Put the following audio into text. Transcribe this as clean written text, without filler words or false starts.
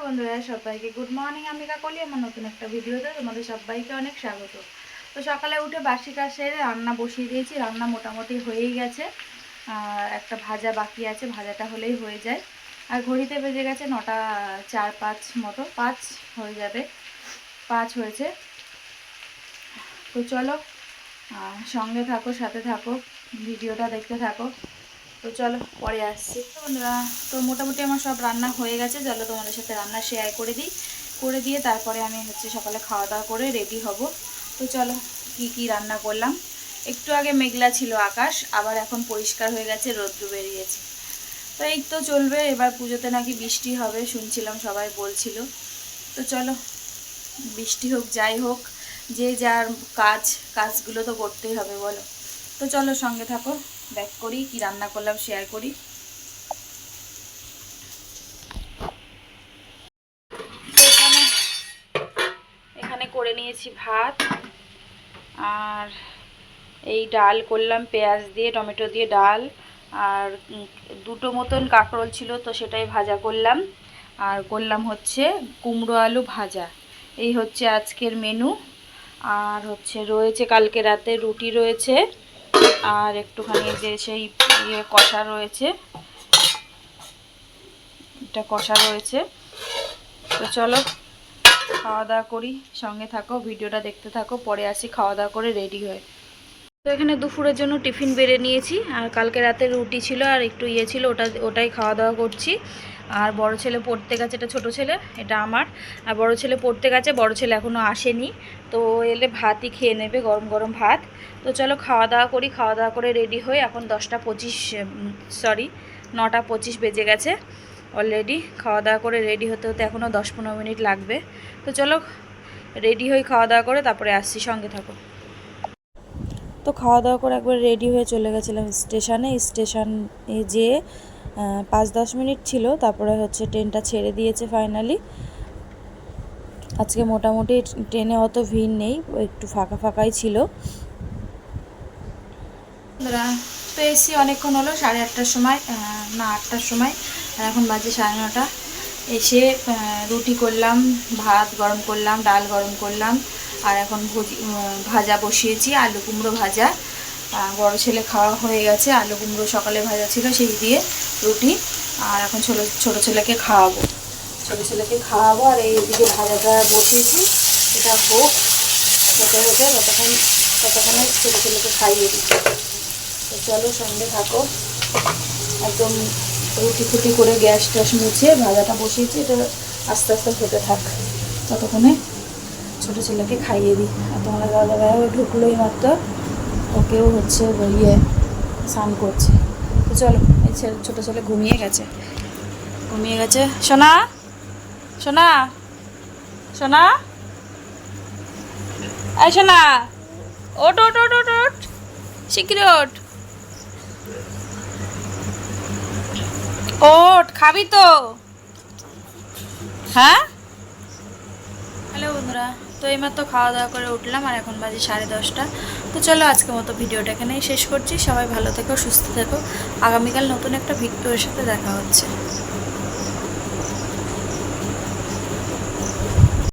বন্ধুরা সবাইকে good morning. আমি কাকলি আমার নতুন একটা ভিডিওতে তোমাদের সবাইকে অনেক স্বাগত। তো সকালে উঠে বাসি কাজ সেরে রান্না বসিয়ে দিয়েছি। রান্না মোটামুটি হয়েই গেছে, একটা ভাজা বাকি আছে, ভাজাটা হলেই হয়ে যায়। আর ঘড়িতে বেজে গেছে 9টা 4-5 মতো, 5 হয়ে যাবে, 5 হয়েছে। তো চলো সঙ্গে থাকো, সাথে থাকো, ভিডিওটা দেখতে থাকো। তো চলো পরে আসছি। তো বন্ধুরা, তো মোটামুটি আমার সব রান্না হয়ে গেছে। চলো তোমাদের সাথে রান্না শেয়ার করে দিই, করে দিয়ে তারপরে আমি সকালে খাওয়া দাওয়া করে রেডি হব। তো চলো কি কি রান্না করলাম। একটু আগে মেঘলা ছিল আকাশ, আবার এখন পরিষ্কার হয়ে গেছে, রোদ্দুর বেরিয়েছে। তো এই তো চলবে। এবার পুজোতে নাকি বৃষ্টি হবে শুনছিলাম, সবাই বলছিল। তো চলো বৃষ্টি হোক যাই হোক, যে যার কাজগুলো তো করতেই হবে বলো। তো চলো সঙ্গে থাকো, ব্যাক করি কি রান্না করলাম শেয়ার করি। তো এখানে করে নিয়েছি ভাত, আর এই ডাল করলাম পেঁয়াজ দিয়ে টমেটো দিয়ে ডাল, আর দুটো মতন কাঁকরোল ছিল তো সেটাই ভাজা করলাম, আর করলাম হচ্ছে কুমড়ো আলু ভাজা। এই হচ্ছে আজকের মেনু। আর রয়েছে কালকে রাতে রুটি রয়েছে, আর একটুখানি যে সেই কষা রয়েছে, এটা কষা রয়েছে। তো চলো খাওয়া দাওয়া করি, সঙ্গে থাকো, ভিডিওটা দেখতে থাকো, পরে আসি খাওয়া দাওয়া করে রেডি হয়ে। তো এখানে দুপুরের জন্য টিফিন বেড়ে নিয়েছি, আর কালকে রাতে রুটি ছিল আর একটু ছিল, ওটাই খাওয়া দাওয়া করছি। আর বড় ছেলে পড়তে গেছে, এটা ছোট ছেলে, এটা আমার। আর বড় ছেলে পড়তে গেছে, বড় ছেলে এখনও আসেনি, তো এলে ভাতই খেয়ে নেবে, গরম গরম ভাত। তো চলো খাওয়া দাওয়া করি, খাওয়া দাওয়া করে রেডি হই। এখন 9টা 25 বেজে গেছে অলরেডি। খাওয়া দাওয়া করে রেডি হতে হতে এখনও 10-15 মিনিট লাগবে। তো চলো রেডি হই, খাওয়া দাওয়া করে তারপরে আসছি, সঙ্গে থাকো। তো খাওয়া দাওয়া করে একবার রেডি হয়ে চলে গেছিলাম স্টেশনে যেয়ে 5-10 মিনিট ছিল, তারপরে ট্রেনটা ছেড়ে দিয়েছে ফাইনালি। আজকে মোটামুটি ট্রেনে অত ভিড় নেই, একটু ফাঁকা ফাঁকাই ছিল। তো এসি অনেকক্ষণ হলো, 8:30টার সময়, না 8টার সময়, আর এখন বাজে 9:30। এসে রুটি করলাম, ভাত গরম করলাম, ডাল গরম করলাম, আর এখন ভাজা বসিয়েছি, আলু কুমড়ো ভাজা। বড় ছেলে খাওয়া হয়ে গেছে, আলু কুমড়ো সকালে ভাজা ছিল সেই দিয়ে রুটি। আর এখন ছোটো ছেলেকে খাওয়াবো, আর এইদিকে ভাজাটা বসিয়েছি, এটা হোক, হতে ততক্ষণে ছোটো ছেলেকে খাইয়ে দিচ্ছি। তো চলো সঙ্গে থাকো, একদম রুটি ফুটি করে গ্যাস ট্যাস মুছে ভাজাটা বসিয়েছি, এটা আস্তে আস্তে হতে থাক, ততক্ষণে ছোটো ছেলেকে খাইয়ে দিই। আর তোমার দাদা ভাইও ঢুকলোই মাত্র, ওকেও স্নান করছে। তো চলো, এই ছোটো ছেলে ঘুমিয়ে গেছে। সোনা সোনা সোনা, এই সোনা, ওট ওট ওট ওট ওট, শিগগিরি ওঠ, ওঠ, খাবি তো? হ্যাঁ। হ্যালো বন্ধুরা, তো এইমাত্র খাওয়া দাওয়া করে উঠলাম, আর এখন বাজে 10:30। তো চলো আজকের মতো ভিডিওটা এখানেই শেষ করছি। সবাই ভালো থেকো, সুস্থ থেকো। আগামীকাল নতুন একটা ভিডিওর সাথে দেখা হচ্ছে।